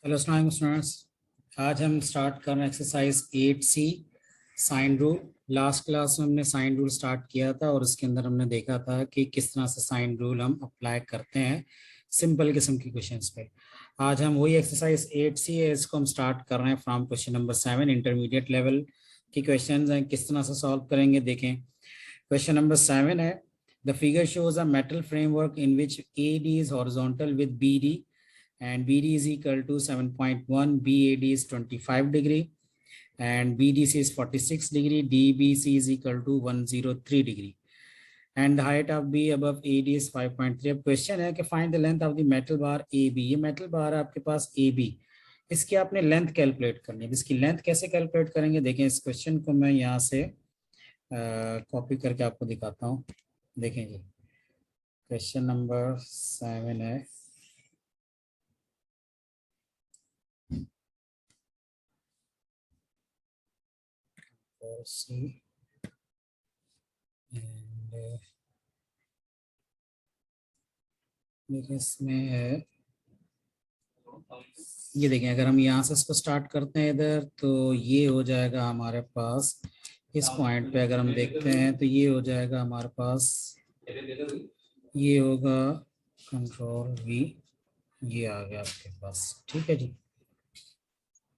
Hello students, आज हम start कर रहे हैं exercise 8C sine rule. Last class में हमने साइन रूल स्टार्ट किया था और उसके अंदर हमने देखा था कि किस तरह से साइन रूल हम अप्लाई करते हैं सिंपल किस्म की क्वेश्चंस पे। आज हम वही एक्सरसाइज 8C है, इसको हम स्टार्ट कर रहे हैं from question number 7। Intermediate level की क्वेश्चन हैं, किस तरह से सॉल्व करेंगे देखें। क्वेश्चन नंबर 7 है, the figure shows a metal framework in which AD is horizontal with BD and BD is equal to 7.1, BAD is 25 degree and BDC is 46 degree, DBC is equal to 103 degree and the height of B above AD is 5.3। अब question है कि find the length of the metal bar AB। ये metal bar है आपके पास AB, इसकी आपने length calculate करनी है। इसकी लेंथ कैसे कैलकुलेट करेंगे देखें। इस क्वेश्चन को मैं यहाँ से कॉपी करके आपको दिखाता हूँ। देखें जी, क्वेश्चन नंबर 7 है, सी एंड देखिए इसमें है, ये देखें अगर हम यहाँ से इसको स्टार्ट करते हैं इधर तो ये हो जाएगा हमारे पास। इस पॉइंट पे अगर हम देखते हैं तो ये हो जाएगा हमारे पास, ये होगा कंट्रोल V, ये आ गया आपके पास। ठीक है जी,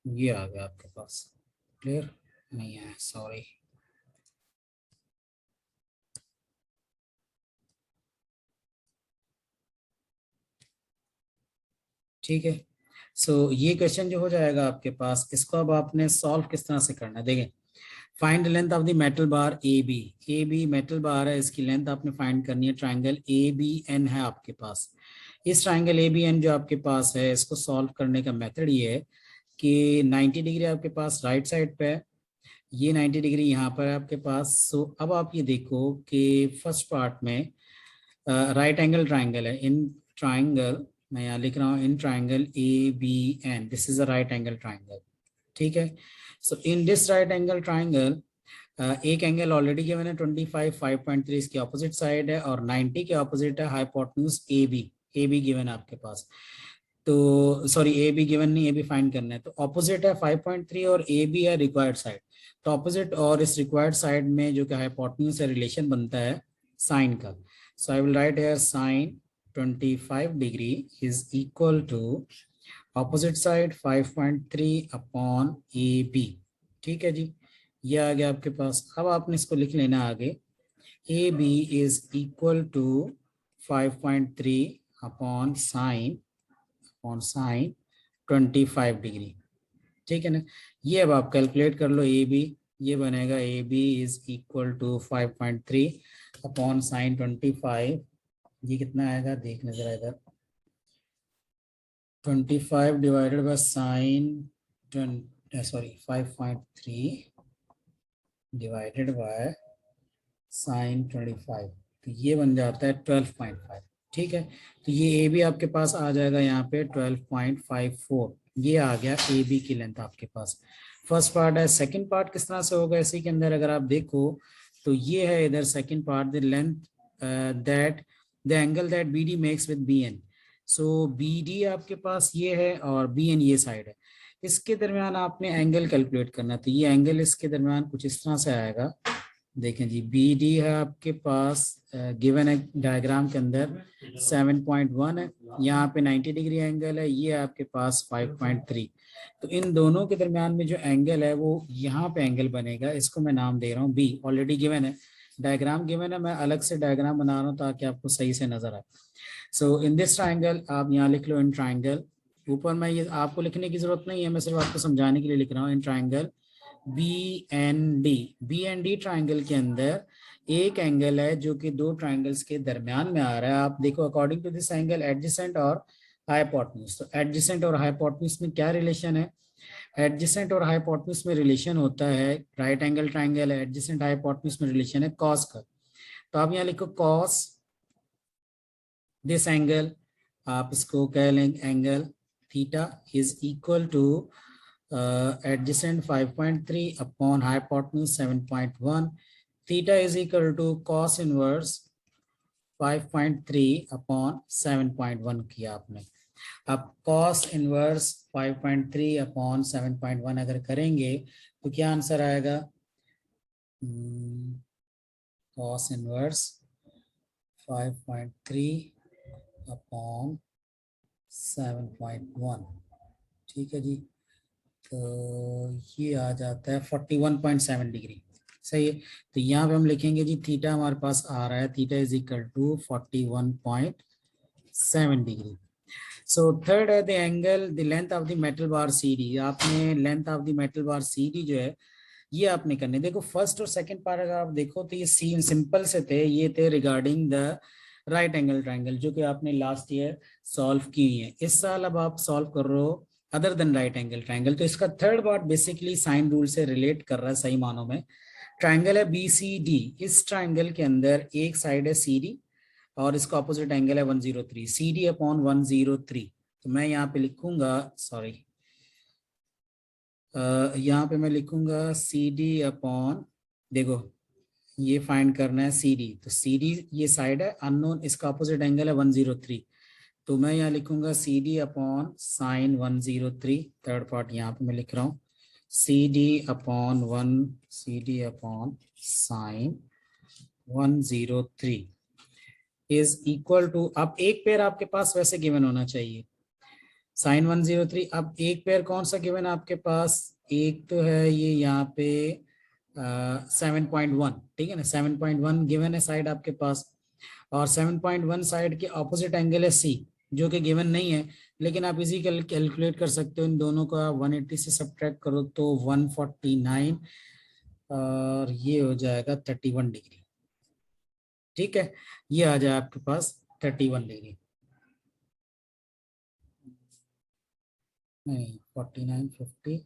ये आ गया आपके पास। क्लियर नहीं है, सॉरी। ठीक है, सो ये क्वेश्चन जो हो जाएगा आपके पास, इसको अब आपने सॉल्व किस तरह से करना है देखें। Find length of the metal bar AB। AB metal bar है, इसकी लेंथ आपने फाइंड करनी है। ट्राइंगल ABN है आपके पास। इस ट्राइंगल ABN जो आपके पास है, इसको सॉल्व करने का मेथड ये है कि 90 डिग्री आपके पास राइट साइड पे है, ये 90 डिग्री यहाँ पर है आपके पास। सो अब आप ये देखो कि फर्स्ट पार्ट में राइट एंगल ट्राइंगल है। इन ट्राइंगल, मैं यहाँ लिख रहा हूँ in triangle ABN, this is a right angle triangle. ठीक है, so in this right angle triangle एक एंगल ऑलरेडी गिवन है 25, 5.3 इसकी ऑपोजिट साइड है और 90 के ऑपोजिट है हाइपोटेन्यूज AB। AB गिवन है आपके पास, तो सॉरी AB गिवन नहीं, AB फाइंड करना है। तो ऑपोजिट है 5.3 और AB है रिक्वायर्ड साइड। तो ऑपोजिट और इस रिक्वायर्ड साइड में जो कि हाइपोटेन्यूज से रिलेशन बनता है साइन का। So I will write here sine 25 degree is equal to opposite side 5.3 upon AB। ठीक है जी, ये आ गया आपके पास। अब आपने इसको लिख लेना आगे, AB is equal to 5.3 upon sine 25 degree. ठीक है ना, ये अब आप कैलकुलेट कर लो AB। ये बनेगा AB is equal to 5.3 upon sine 25। ये कितना आएगा देखना जरा इधर, 25 divided by sine sorry 5.3 divided by sine 25, तो ये बन जाता है 12.5। ठीक है, तो ये ए बी आपके पास आ जाएगा यहाँ पे 12.54। ये आ गया ए बी की लेंथ आपके पास। फर्स्ट पार्ट है। सेकंड पार्ट किस तरह से होगा इसी के अंदर अगर आप देखो तो ये है इधर second part, the length that the angle that B D makes with B N. So B D आपके पास ये है और बी एन ये साइड है, इसके दरमियान आपने एंगल कैलकुलेट करना। तो ये एंगल इसके दरमियान कुछ इस तरह से आएगा। देखें जी, बी डी है आपके पास गिवन है डायग्राम के अंदर 7.1 है, यहाँ पे 90 डिग्री एंगल है, ये आपके पास 5.3। तो इन दोनों के दरमियान में जो एंगल है वो यहाँ पे एंगल बनेगा, इसको मैं नाम दे रहा हूँ बी। ऑलरेडी गिवन है, डायग्राम गिवन है, मैं अलग से डायग्राम बना रहा हूँ ताकि आपको सही से नजर आए। सो इन दिस ट्राइंगल आप यहाँ लिख लो इन ट्राइंगल। ऊपर मैं ये आपको लिखने की जरूरत नहीं है, मैं सिर्फ आपको समझाने के लिए लिख रहा हूँ। In triangle B and D triangle के अंदर एक एंगल है जो कि दो ट्राइंगल्स के दरमियान में आ रहा है। आप देखो according to this angle adjacent और हाइपोटेन्यूज। तो एडजेसेंट और हाइपोटेन्यूज में क्या रिलेशन है? एडजेसेंट और हाइपोटेन्यूज में रिलेशन होता है, राइट एंगल ट्राइंगल है, एडजेसेंट हाइपोटेन्यूज में रिलेशन है कॉस का। तो आप यहाँ लिखो कॉस दिस एंगल, आप इसको कह लेंगे angle theta is equal to adjacent 5.3 upon hypotenuse 7.1, theta is equal to cos inverse 5.3 upon 7.1 किया आपने। अब cos इनवर्स 5.3 अपॉन 7.1 अगर करेंगे तो क्या आंसर आएगा? cos इनवर्स 5.3 अपॉन 7.1, ठीक है जी। तो ये आ जाता है 41.7 डिग्री, सही है। तो यहाँ पे हम लिखेंगे जी थीटा हमारे पास आ रहा है, theta is equal to 41.7 degree. So third है the angle the length of the metal bar C D. आपने length of the metal bar C D जो है ये आपने करने, देखो फर्स्ट और सेकंड पार्ट अगर आप देखो तो ये सीन सिंपल से थे, ये थे regarding the right angle triangle जो कि आपने लास्ट ईयर सॉल्व की है। इस साल अब आप सॉल्व कर रहे हो other than right angle triangle, तो इसका third part basically sine rule से रिलेट कर रहा है सही मानों में। ट्राइंगल है बी सी डी, इस ट्राइंगल के अंदर एक साइड है सी डी और इसका ऑपोजिट एंगल है 103, सी डी अपॉन 103। तो मैं यहाँ पे लिखूंगा, सॉरी यहाँ पे मैं लिखूंगा सी डी अपॉन, देखो ये फाइंड करना है सी डी, तो सी डी ये साइड है अननोन, इसका ऑपोजिट एंगल है 103, तो मैं यहाँ लिखूंगा C D upon sine 103। Third part यहाँ पे मैं लिख रहा हूँ C D upon sine 103 is equal to, अब एक पेयर आपके पास वैसे गिवन होना चाहिए साइन 103। अब एक पेयर कौन सा गिवन है आपके पास? एक तो है ये यहाँ पे 7.1, ठीक है ना, 7.1 गिवन है साइड आपके पास, और 7.1 साइड के ऑपोजिट एंगल है सी जो कि गिवन नहीं है, लेकिन आप इजी कैलकुलेट कर सकते हो, इन दोनों का 180 से सब्ट्रैक्ट करो तो 149 और ये हो जाएगा 31 डिग्री, ठीक है। ये आ जाए आपके पास 31 डिग्री, नहीं 49 50,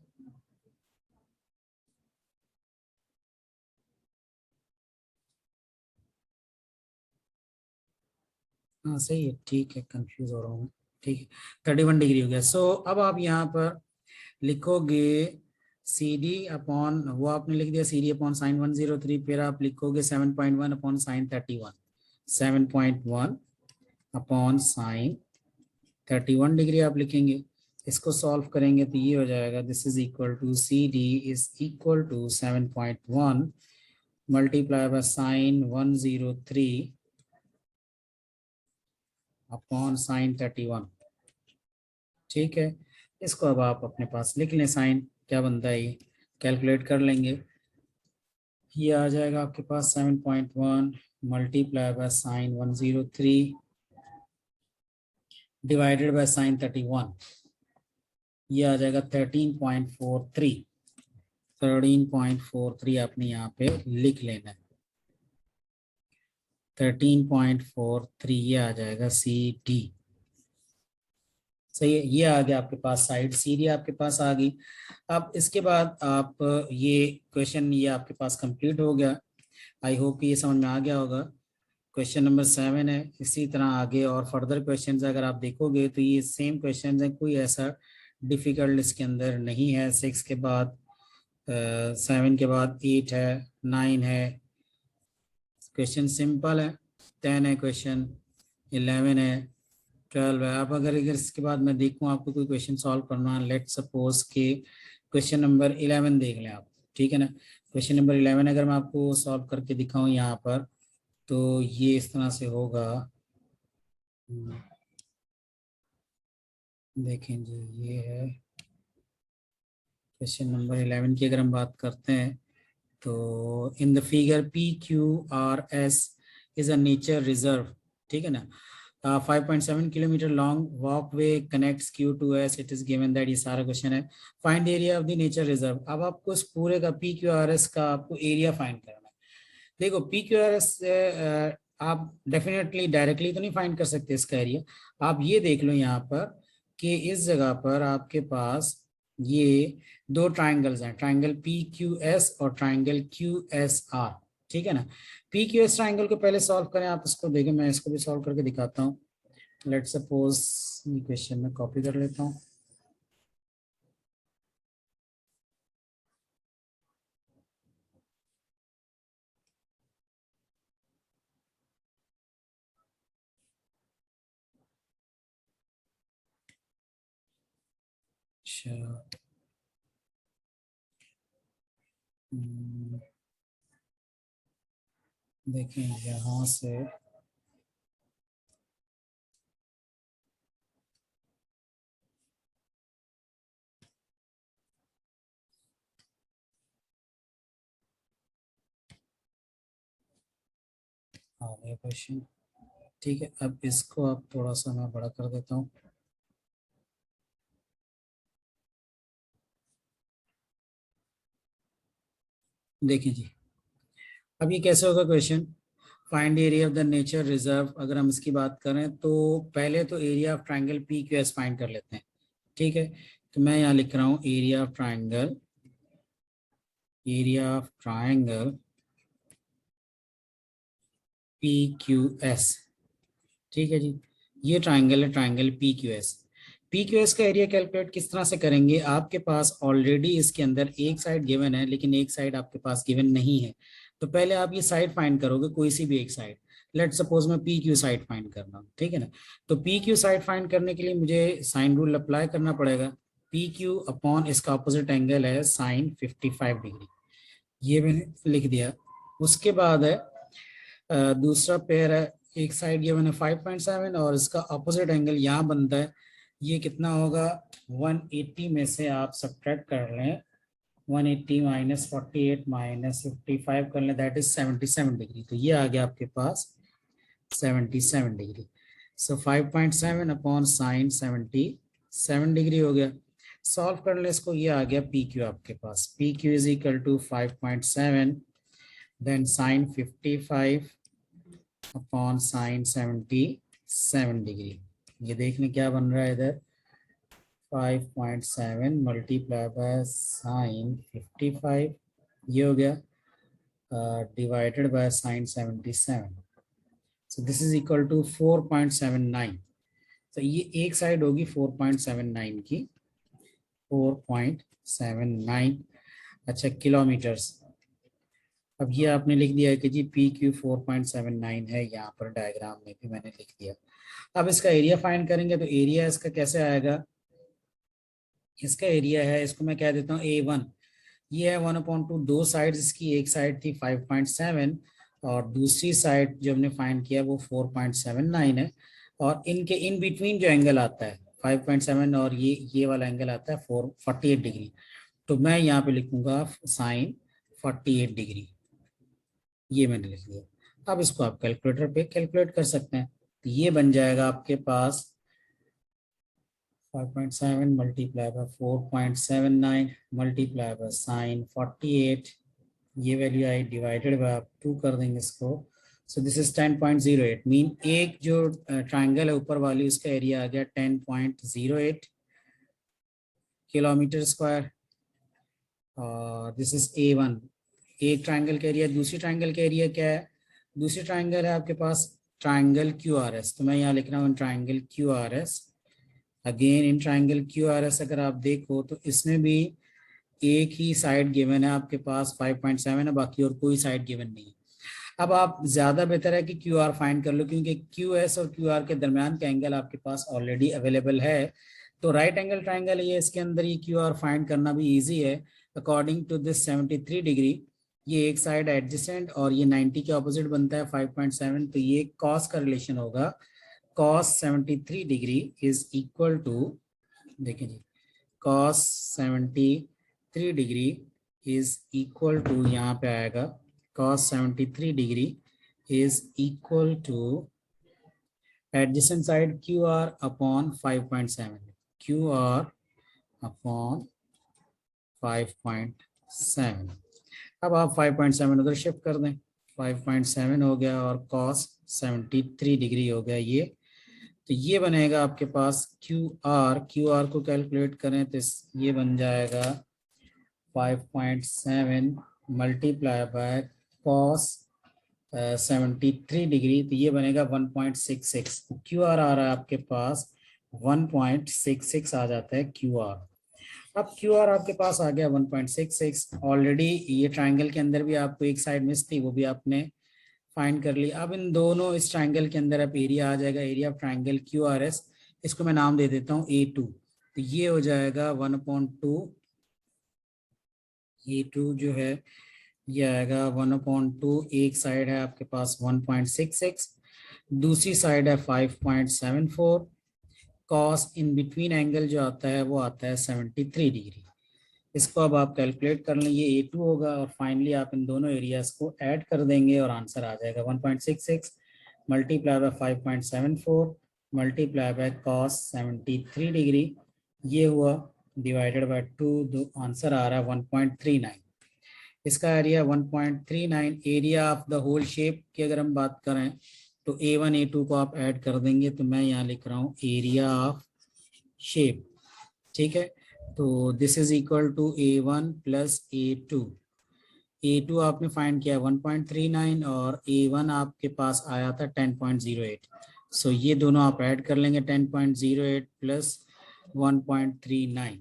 हाँ सही है, ठीक है, कंफ्यूज हो रहा हूँ, ठीक है 31 डिग्री हो गया। सो अब आप यहाँ पर लिखोगे सी डी अपॉन, वो आपने लिख दिया सी डी अपॉन साइन 103, फिर आप लिखोगे 7.1 upon sine 31, 7.1 upon sine 31 degree आप लिखेंगे। इसको सॉल्व करेंगे तो ये हो जाएगा this is equal to C D is equal to 7.1 multiply by sine 103 upon sine 31, ठीक है। इसको अब आप अपने पास लिख लें, साइन क्या बनता है ये कैलकुलेट कर लेंगे। ये आ जाएगा आपके पास 7.1 multiply by sine 103 divided by sign 31, ये आ जाएगा 13.43, 13.43 आपने यहाँ पे लिख लेना है, 13.43 ये आ जाएगा सी डी, सही है। ये आ गया आपके पास साइड सी डी आपके पास आ गई। अब इसके बाद आप ये क्वेश्चन ये आपके पास कंप्लीट हो गया, आई होप कि ये समझ में आ गया होगा। क्वेश्चन नंबर 7 है, इसी तरह आगे और फर्दर क्वेश्चंस अगर आप देखोगे तो ये सेम क्वेश्चंस हैं, कोई ऐसा डिफिकल्ट इसके अंदर नहीं है। 6 के बाद 7 के बाद 8 है, 9 है, क्वेश्चन सिंपल है, 10 है क्वेश्चन, 11 है, 12 है। आप अगर इसके बाद मैं देखूँ आपको कोई क्वेश्चन सॉल्व करना, लेट सपोज के क्वेश्चन नंबर 11 देख लें आप, ठीक है ना। क्वेश्चन नंबर 11 अगर मैं आपको सॉल्व करके दिखाऊं यहाँ पर तो ये इस तरह से होगा, देखें जी ये है क्वेश्चन नंबर 11 की अगर हम बात करते हैं तो in the figure P Q R S is a nature reserve, ठीक है ना। 5.7 kilometre long walkway connects Q to S, it is given that, ये सारा क्वेश्चन है। Find area of the nature reserve. अब आपको इस पूरे का पी क्यू आर एस का आपको एरिया फाइंड करना है। देखो पी क्यू आर एस आप डेफिनेटली डायरेक्टली तो नहीं फाइंड कर सकते इसका एरिया, आप ये देख लो यहाँ पर कि इस जगह पर आपके पास ये दो ट्राइंगल्स हैं, ट्राइंगल पी क्यू एस और ट्राइंगल क्यू एस आर, ठीक है ना। पी क्यू एस ट्राइंगल को पहले सॉल्व करें, आप इसको देखें, मैं इसको भी सॉल्व करके दिखाता हूँ। लेट सपोज ये क्वेश्चन में कॉपी कर लेता हूँ। अच्छा, देखें यहाँ से आ गया क्वेश्चन। ठीक है, अब इसको आप थोड़ा सा मैं बड़ा कर देता हूँ। देखिए जी, अब ये कैसे होगा question, find area of the nature reserve. अगर हम इसकी बात करें तो पहले तो area of triangle P Q S find कर लेते हैं। ठीक है, तो मैं यहाँ लिख रहा हूँ area of triangle, area of triangle P Q S. ठीक है जी, ये ट्राइंगल है, triangle P Q S. P Q S का एरिया कैलकुलेट किस तरह से करेंगे, आपके पास ऑलरेडी इसके अंदर एक साइड गिवन है लेकिन एक साइड आपके पास गिवन नहीं है। तो पहले आप ये साइड फाइंड करोगे, कोई सी भी एक साइड। लेट सपोज मैं पी क्यू साइड फाइंड कर रहा हूँ, ठीक है ना। तो पी क्यू साइड फाइंड करने के लिए मुझे साइन रूल अप्लाई करना पड़ेगा। पी क्यू अपॉन इसका ऑपोजिट एंगल है साइन 55 डिग्री, ये मैंने लिख दिया। उसके बाद है दूसरा पेयर है, एक साइड ये मैंने 5.7 और इसका अपोजिट एंगल यहाँ बनता है, ये कितना होगा 180 में से आप सब्ट्रैक्ट कर लें 180 माइनस 48 माइनस 55 कर लें, दैट इज 77 डिग्री। तो ये आ गया आपके पास 77 डिग्री। सो 5.7 अपॉन साइन 77 डिग्री हो गया। सॉल्व कर ले इसको, ये आ गया पी क्यू आपके पास, P Q is equal to 5.7 then sine 55 upon sine 77 degree. ये देखने क्या बन रहा है इधर, 5.7 मल्टीप्लाई बाय साइन 55, ये हो गया divided by sine 77, so this is equal to 4.79। तो ये एक साइड होगी 4.79 की, 4.79 अच्छा किलोमीटर्स। अब ये आपने लिख दिया है कि जी पी क्यू 4.79 है, यहाँ पर डायग्राम में भी मैंने लिख दिया। अब इसका एरिया फाइंड करेंगे, तो एरिया इसका कैसे आएगा, इसका एरिया है, इसको मैं कह देता हूँ A1। ये है 1/2, दो साइड्स इसकी, एक साइड थी 5.7 और दूसरी साइड जो हमने फाइंड किया वो 4.79 है। और इनके इन बिटवीन जो एंगल आता है 5.7 और ये वाला एंगल आता है 48 डिग्री। तो मैं यहाँ पे लिखूंगा साइन 48 डिग्री, ये मैंने लिख दिया। अब इसको आप कैलकुलेटर पे कैलकुलेट कर सकते हैं। तो ये बन जाएगा आपके पास 5.7 multiply by 4.79 multiply by sign 48, ये वैल्यू आई डिवाइडेड बाय आप 2 कर देंगे इसको। सो दिस इज 10.08, मीन एक जो ट्राइंगल है ऊपर वाली उसका एरिया आ गया 10.08 kilometre square. This is A1, एक ट्राइंगल का एरिया। दूसरी ट्राइंगल का एरिया क्या है, दूसरी ट्राइंगल है आपके पास ट्राइंगल QRS, तो मैं यहाँ लिख रहा हूँ triangle QRS। Again in triangle QRS अगर आप देखो तो इसमें भी एक ही साइड गिवन है आपके पास 5.7 है, बाकी और कोई साइड गिवन नहीं है। अब आप ज्यादा बेहतर है कि QR फाइंड कर लो, क्योंकि QS और QR के दरमियान का एंगल आपके पास ऑलरेडी अवेलेबल है। तो राइट एंगल ट्राइंगल ये, इसके अंदर ये QR फाइंड करना भी इजी है। अकॉर्डिंग टू दिस 73 डिग्री, ये एक साइड एडजेसेंट और ये 90 के ऑपोजिट बनता है 5.7, तो ये कॉस का रिलेशन होगा। cos 73 degree is equal to, देखिए जी, cos 73 degree is equal to, यहाँ पे आएगा cos 73 degree is equal to adjacent side QR upon 5.7, QR upon 5.7। अब आप 5.7 उधर शिफ्ट कर दें, 5.7 हो गया और cos 73 डिग्री हो गया ये। तो ये बनेगा आपके पास QR को कैलकुलेट करें तो ये बन जाएगा 5.7 मल्टीप्लाई बाय cos 73 डिग्री, तो ये बनेगा 1.66। QR आ रहा है आपके पास 1.66 आ जाता है QR। अब QR आपके पास आ गया 1.66। ऑलरेडी ये ट्राइंगल के अंदर भी आपको एक साइड मिस थी, वो भी आपने फाइंड कर ली। अब इन दोनों इस ट्राइंगल के अंदर अब एरिया आ जाएगा, एरिया ऑफ ट्राइंगल QRS, इसको मैं नाम दे देता हूँ A2। तो ये हो जाएगा 1/2 A2 जो है ये आएगा 1/2, एक साइड है आपके पास 1.66, दूसरी साइड है 5.74, कॉस इन बिटवीन एंगल जो आता है वो आता है 73 डिग्री। इसको अब आप कैलकुलेट कर लें, ये A2 होगा और फाइनली आप इन दोनों एरियाज को ऐड कर देंगे और आंसर आ जाएगा 1.66 multiply by 5.74 multiply by cos 73 degree, ये हुआ डिवाइडेड बाय 2, आंसर आ रहा है 1.39। इसका area 1.39, area of the whole shape की अगर हम बात करें तो A1 A2 को आप ऐड कर देंगे, तो मैं यहाँ लिख रहा हूँ एरिया ऑफ शेप, ठीक है। तो this is equal to A1 plus A2। A2 आपने फाइंड किया 1.39 और A1 आपके पास आया था 10.08। सो ये दोनों आप ऐड कर लेंगे, 10.08 प्लस 1.39,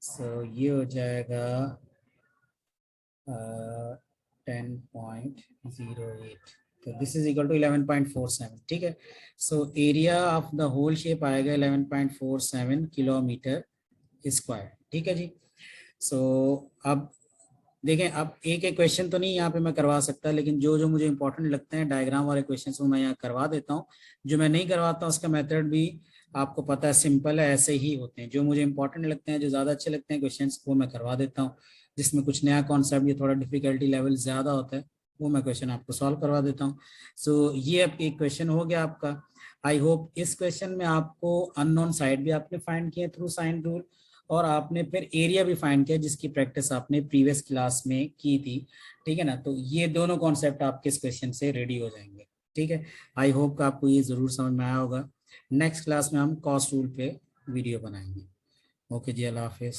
सो ये हो जाएगा 10.08। तो दिस इज इक्वल टू 11.47, ठीक है। So area of the whole shape आएगा 11.47 किलोमीटर स्क्वायर, ठीक है जी। सो अब देखें, अब एक एक क्वेश्चन तो नहीं यहाँ पे मैं करवा सकता, लेकिन जो जो मुझे इंपॉर्टेंट लगते हैं डायग्राम वाले क्वेश्चन वो मैं यहाँ करवा देता हूँ। जो मैं नहीं करवाता उसका मेथड भी आपको पता है, सिंपल है, ऐसे ही होते हैं। जो मुझे इंपॉर्टेंट लगते हैं, जो ज़्यादा अच्छे लगते हैं क्वेश्चंस, वो मैं करवा देता हूँ। जिसमें कुछ नया कॉन्सेप्ट या थोड़ा डिफिकल्टी लेवल ज़्यादा होता है, वो मैं क्वेश्चन आपको सॉल्व करवा देता हूँ। सो ये अब एक क्वेश्चन हो गया आपका। आई होप इस क्वेश्चन में आपको अननोन साइड भी आपने फाइंड किया थ्रू साइन रूल, और आपने फिर एरिया भी फाइंड किया जिसकी प्रैक्टिस आपने प्रीवियस क्लास में की थी, ठीक है ना। तो ये दोनों कॉन्सेप्ट आपके इस क्वेश्चन से रेडी हो जाएंगे, ठीक है। आई होप का आपको ये जरूर समझ में आया होगा। नेक्स्ट क्लास में हम कॉस रूल पे वीडियो बनाएंगे। ओके जी, अल्लाह हाफिज।